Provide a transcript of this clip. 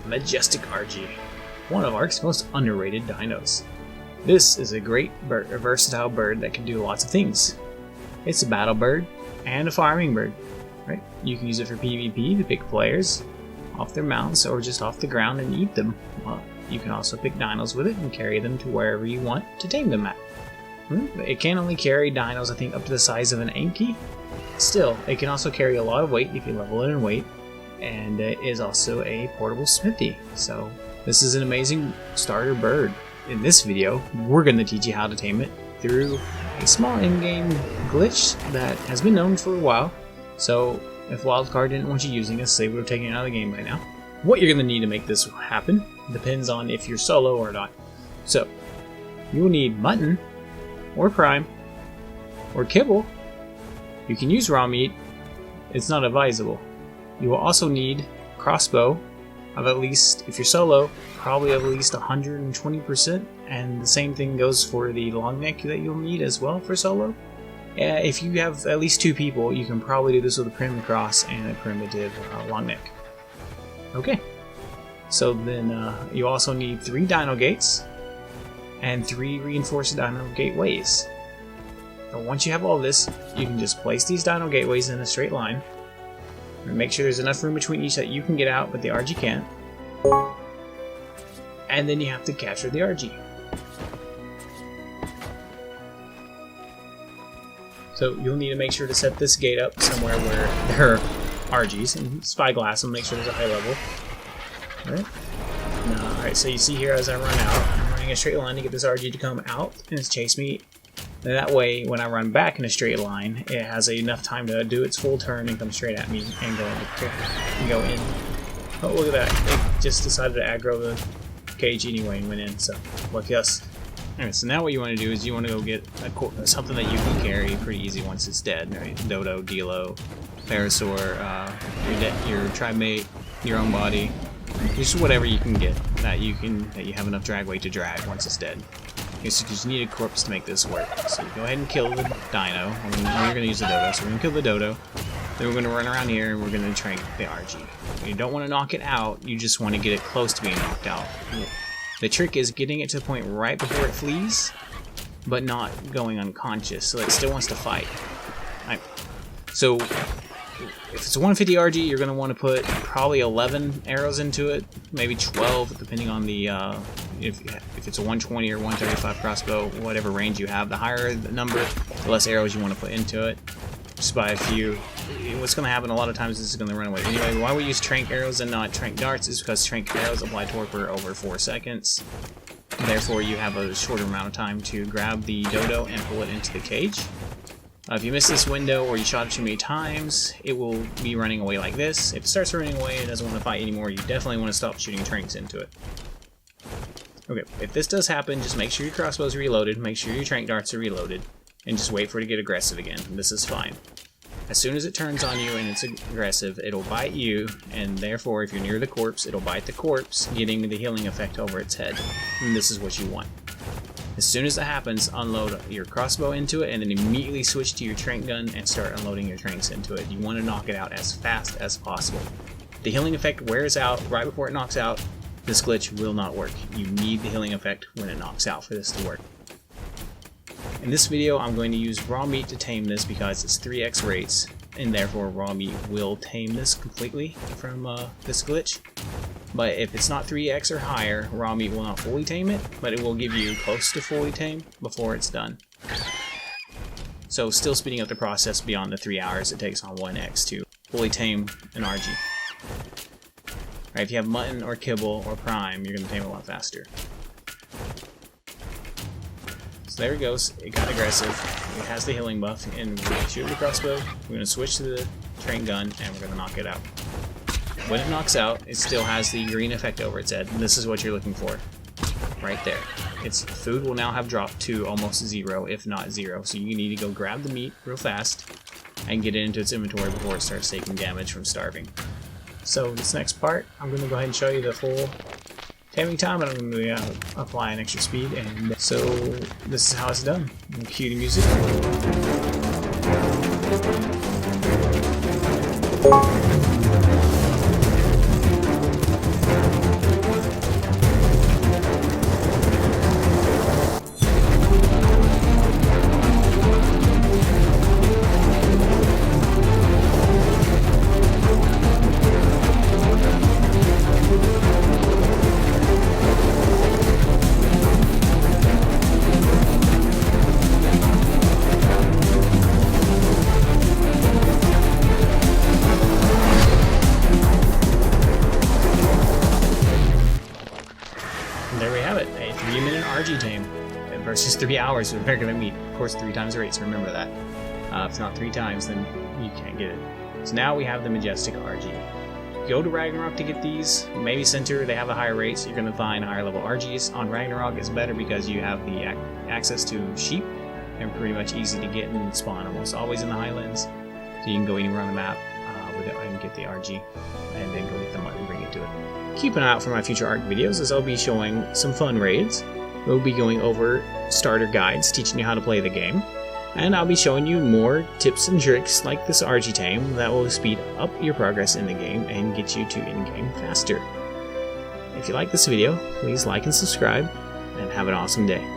Majestic RG, one of Ark's most underrated dinos. This is a great bird, a versatile bird that can do lots of things. It's a battle bird and a farming bird, right? You can use it for PvP to pick players off their mounts or just off the ground and eat them. Well, you can also pick dinos with it and carry them to wherever you want to tame them at. It can only carry dinos, I think, up to the size of an Anki. Still, it can also carry a lot of weight if you level it in weight, and it is also a portable smithy. So this is an amazing starter bird. In this video, we're going to teach you how to tame it through a small in-game glitch that has been known for a while. So if wildcard didn't want you using this, they would have taken it out of the game by now. What you're going to need to make this happen depends on if you're solo or not. So you will need mutton, or prime, or kibble. You can use raw meat, it's not advisable. You will also need crossbow of at least, if you're solo, probably at least 120%, and the same thing goes for the long neck that you'll need as well for solo. If you have at least 2 people, you can probably do this with a prim cross and a primitive long neck. Okay, so then you also need 3 dino gates and 3 reinforced dino gateways. So once you have all this, you can just place these dino gateways in a straight line and make sure there's enough room between each that you can get out but the RG can't. And then you have to capture the RG. So you'll need to make sure to set this gate up somewhere where there are RGs and spyglass and make sure there's a high level. Alright, so you see here as I run out, I'm running a straight line to get this RG to come out and it's chase me. And that way, when I run back in a straight line, it has enough time to do its full turn and come straight at me and go in. Oh, look at that. It just decided to aggro the cage anyway and went in, so lucky us. Alright, so now what you want to do is you want to go get something that you can carry pretty easy once it's dead, right? Dodo, Dilo, Parasaur, your Trimate, your own body, just whatever you can get that you have enough drag weight to drag once it's dead. Okay, so you need a corpse to make this work. So go ahead and kill the dino. We're going to use the dodo, so we're going to kill the dodo. Then we're going to run around here and we're going to trank the RG. You don't want to knock it out, you just want to get it close to being knocked out. The trick is getting it to the point right before it flees, but not going unconscious, so it still wants to fight. Right. So if it's a 150 RG, you're going to want to put probably 11 arrows into it, maybe 12, depending on the if it's a 120 or 135 crossbow, whatever range you have. The higher the number, the less arrows you want to put into it. Just by a few. What's going to happen a lot of times is it's going to run away. Anyway, why we use trank arrows and not trank darts is because trank arrows apply torpor over 4 seconds. Therefore, you have a shorter amount of time to grab the dodo and pull it into the cage. If you miss this window or you shot it too many times, it will be running away like this. If it starts running away and doesn't want to fight anymore, you definitely want to stop shooting tranks into it. Okay, if this does happen, just make sure your crossbow is reloaded, make sure your trank darts are reloaded, and just wait for it to get aggressive again. This is fine. As soon as it turns on you and it's aggressive, it'll bite you, and therefore if you're near the corpse, it'll bite the corpse, getting the healing effect over its head. And this is what you want. As soon as that happens, unload your crossbow into it and then immediately switch to your trank gun and start unloading your tranks into it. You want to knock it out as fast as possible. The healing effect wears out right before it knocks out. This glitch will not work. You need the healing effect when it knocks out for this to work. In this video, I'm going to use raw meat to tame this because it's 3x rates, and therefore raw meat will tame this completely from this glitch. But if it's not 3x or higher, raw meat will not fully tame it, but it will give you close to fully tame before it's done. So still speeding up the process beyond the 3 hours it takes on 1x to fully tame an RG. Right, if you have mutton or kibble or prime, you're going to tame it a lot faster. So there it goes, it got aggressive, it has the healing buff, and we're going to shoot with the crossbow, we're going to switch to the trank gun, and we're going to knock it out. When it knocks out, it still has the green effect over its head, and this is what you're looking for, right there. Its food will now have dropped to almost 0, if not 0, so you need to go grab the meat real fast, and get it into its inventory before it starts taking damage from starving. So this next part, I'm going to go ahead and show you the full taming time, and I'm going to apply an extra speed, and so this is how it's done. I'm going to cue the music. it's just 3 hours with regular meat. Of course, 3 times the rate, so remember that. If it's not 3 times, then you can't get it. So now we have the Majestic RG. Go to Ragnarok to get these. Maybe Center, they have a higher rate, so you're going to find higher level RGs. On Ragnarok, it's better because you have the access to sheep, and pretty much easy to get and spawn almost always in the highlands. So you can go anywhere on the map with it and get the RG, and then go get the mud and bring it to it. Keep an eye out for my future Ark videos, as I'll be showing some fun raids. We'll be going over starter guides, teaching you how to play the game. And I'll be showing you more tips and tricks like this RG Tame that will speed up your progress in the game and get you to in-game faster. If you like this video, please like and subscribe, and have an awesome day.